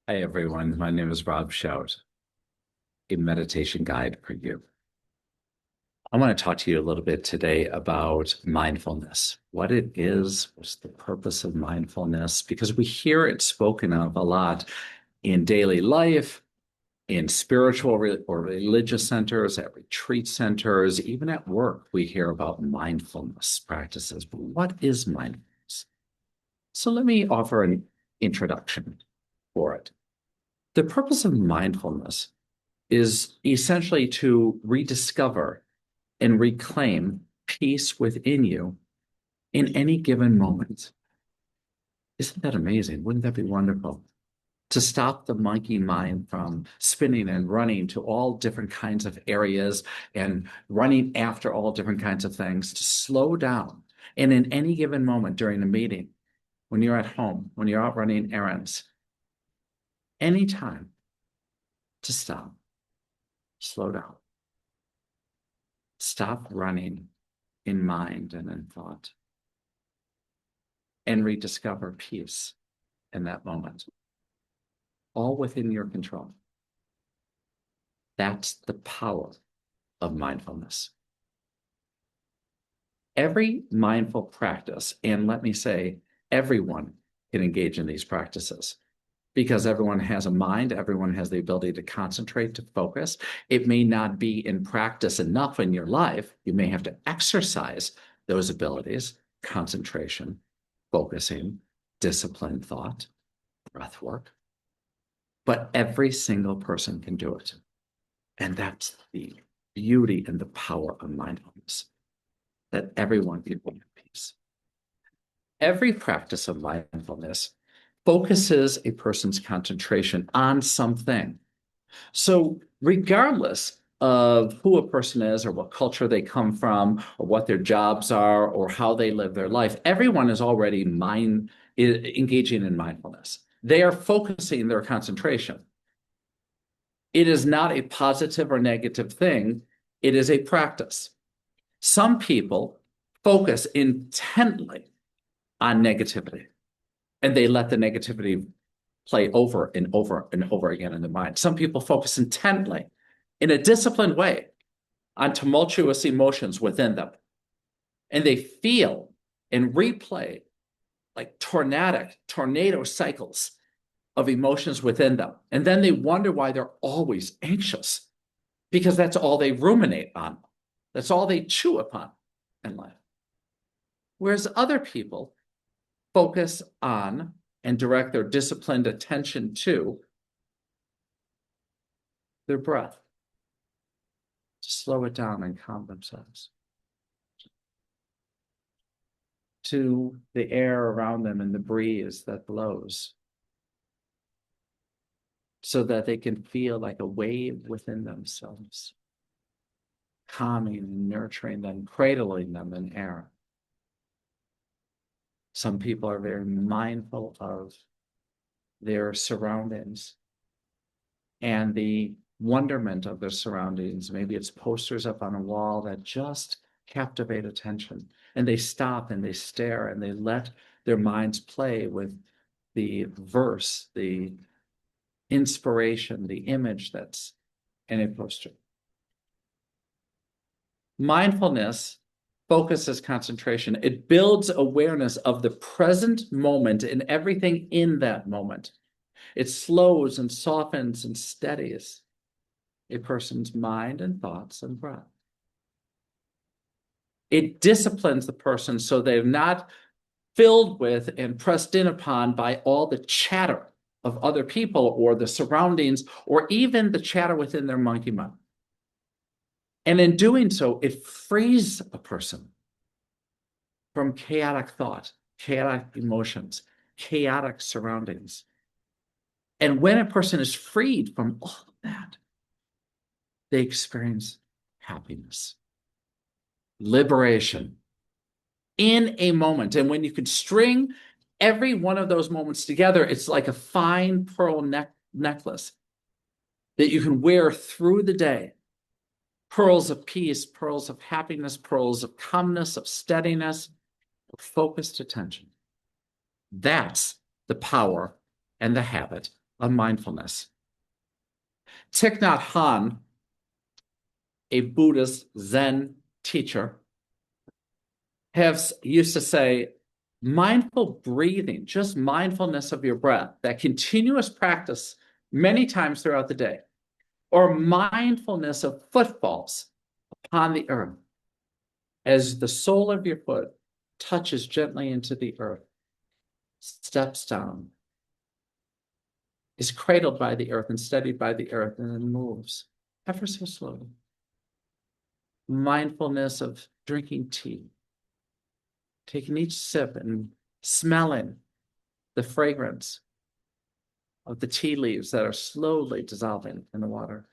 Hi, everyone. My name is Rob Schout, a meditation guide for you. I want to talk to you a little bit today about mindfulness, what it is, what's the purpose of mindfulness, because we hear it spoken of a lot in daily life, in spiritual or religious centers, at retreat centers, even at work, we hear about mindfulness practices. But what is mindfulness? So let me offer an introduction for it. The purpose of mindfulness is essentially to rediscover and reclaim peace within you in any given moment. Isn't that amazing? Wouldn't that be wonderful? To stop the monkey mind from spinning and running to all different kinds of areas and running after all different kinds of things, to slow down. And in any given moment during a meeting, when you're at home, when you're out running errands, anytime to stop, slow down, stop running in mind and in thought, and rediscover peace in that moment, all within your control. That's the power of mindfulness. Every mindful practice, and let me say, everyone can engage in these practices because everyone has a mind, everyone has the ability to concentrate, to focus. It may not be in practice enough in your life. You may have to exercise those abilities, concentration, focusing, disciplined thought, breath work. But every single person can do it. And that's the beauty and the power of mindfulness, that everyone can be at peace. Every practice of mindfulness focuses a person's concentration on something. So, regardless of who a person is or what culture they come from or what their jobs are or how they live their life, everyone is already engaging in mindfulness. They are focusing their concentration. It is not a positive or negative thing. It is a practice. Some people focus intently on negativity and they let the negativity play over and over and over again in the mind. Some people focus intently in a disciplined way on tumultuous emotions within them. And they feel and replay like tornado cycles of emotions within them. And then they wonder why they're always anxious because that's all they ruminate on. That's all they chew upon in life. Whereas other people focus on and direct their disciplined attention to their breath, to slow it down and calm themselves, to the air around them and the breeze that blows, so that they can feel like a wave within themselves, calming and nurturing them, cradling them in air. Some people are very mindful of their surroundings and the wonderment of their surroundings. Maybe it's posters up on a wall that just captivate attention, and they stop and they stare and they let their minds play with the verse, the inspiration, the image that's in a poster. Mindfulness focuses concentration. It builds awareness of the present moment and everything in that moment. It slows and softens and steadies a person's mind and thoughts and breath. It disciplines the person so they're not filled with and pressed in upon by all the chatter of other people or the surroundings or even the chatter within their monkey mind. And in doing so, it frees a person from chaotic thought, chaotic emotions, chaotic surroundings. And when a person is freed from all of that, they experience happiness, liberation in a moment. And when you can string every one of those moments together, it's like a fine pearl necklace that you can wear through the day. Pearls of peace, pearls of happiness, pearls of calmness, of steadiness, focused attention. That's the power and the habit of mindfulness. Thich Nhat Hanh, a Buddhist Zen teacher, used to say, mindful breathing, just mindfulness of your breath, that continuous practice many times throughout the day, or mindfulness of footfalls upon the earth, as the sole of your foot touches gently into the earth, steps down, is cradled by the earth and steadied by the earth, and then moves ever so slowly. Mindfulness of drinking tea, taking each sip and smelling the fragrance of the tea leaves that are slowly dissolving in the water,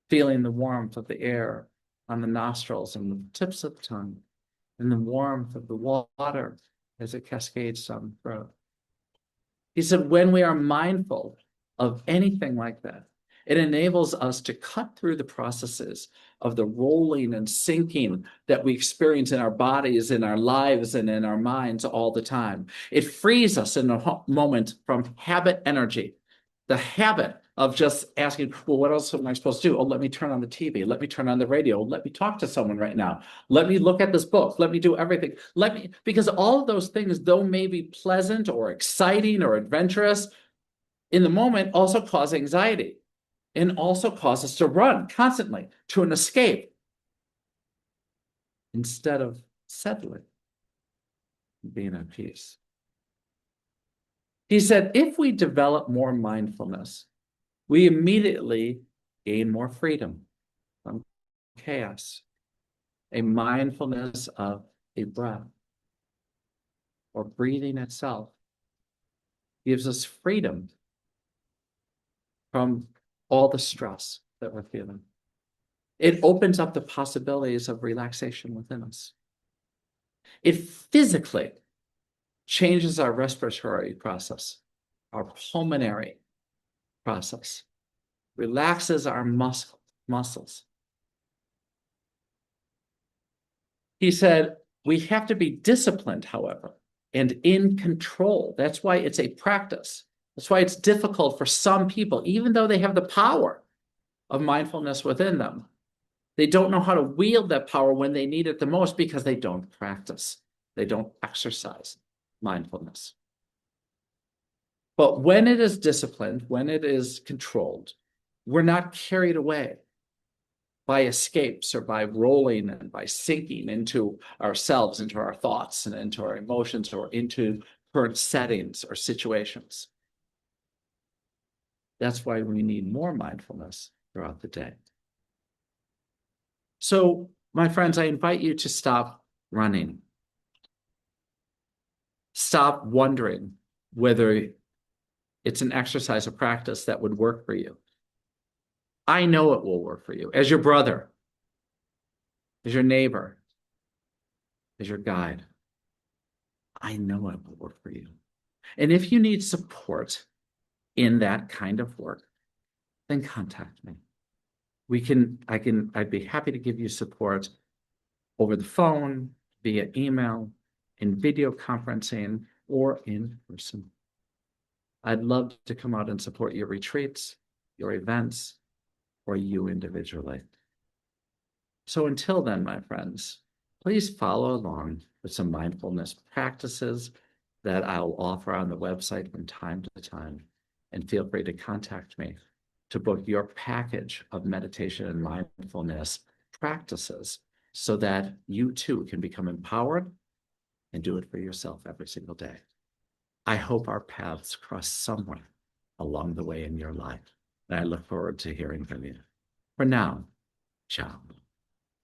feeling the warmth of the air on the nostrils and the tips of the tongue, and the warmth of the water as it cascades down the throat. He said, when we are mindful of anything like that, it enables us to cut through the processes of the rolling and sinking that we experience in our bodies, in our lives, and in our minds all the time. It frees us in a moment from habit energy, the habit of just asking, well, what else am I supposed to do? Oh, let me turn on the TV. Let me turn on the radio. Let me talk to someone right now. Let me look at this book. Let me do everything. Because all of those things, though may be pleasant or exciting or adventurous, in the moment also cause anxiety and also cause us to run constantly to an escape instead of settling, being at peace. He said, if we develop more mindfulness, we immediately gain more freedom from chaos, a mindfulness of a breath or breathing itself gives us freedom from all the stress that we're feeling. It opens up the possibilities of relaxation within us. It physically changes our respiratory process, our pulmonary process, relaxes our muscles. He said, we have to be disciplined, however, and in control. That's why it's a practice. That's why it's difficult for some people, even though they have the power of mindfulness within them. They don't know how to wield that power when they need it the most because they don't practice. They don't exercise mindfulness. But when it is disciplined, when it is controlled, we're not carried away by escapes or by rolling and by sinking into ourselves, into our thoughts and into our emotions or into current settings or situations. That's why we need more mindfulness throughout the day. So, my friends, I invite you to stop running. Stop wondering whether it's an exercise or practice that would work for you. I know it will work for you as your brother, as your neighbor, as your guide. I know it will work for you. And if you need support in that kind of work, then contact me. I'd be happy to give you support over the phone, via email, in video conferencing, or in person. I'd love to come out and support your retreats, your events, or you individually. So until then, my friends, please follow along with some mindfulness practices that I'll offer on the website from time to time. And feel free to contact me to book your package of meditation and mindfulness practices so that you too can become empowered and do it for yourself every single day. I hope our paths cross somewhere along the way in your life. And I look forward to hearing from you. For now, ciao.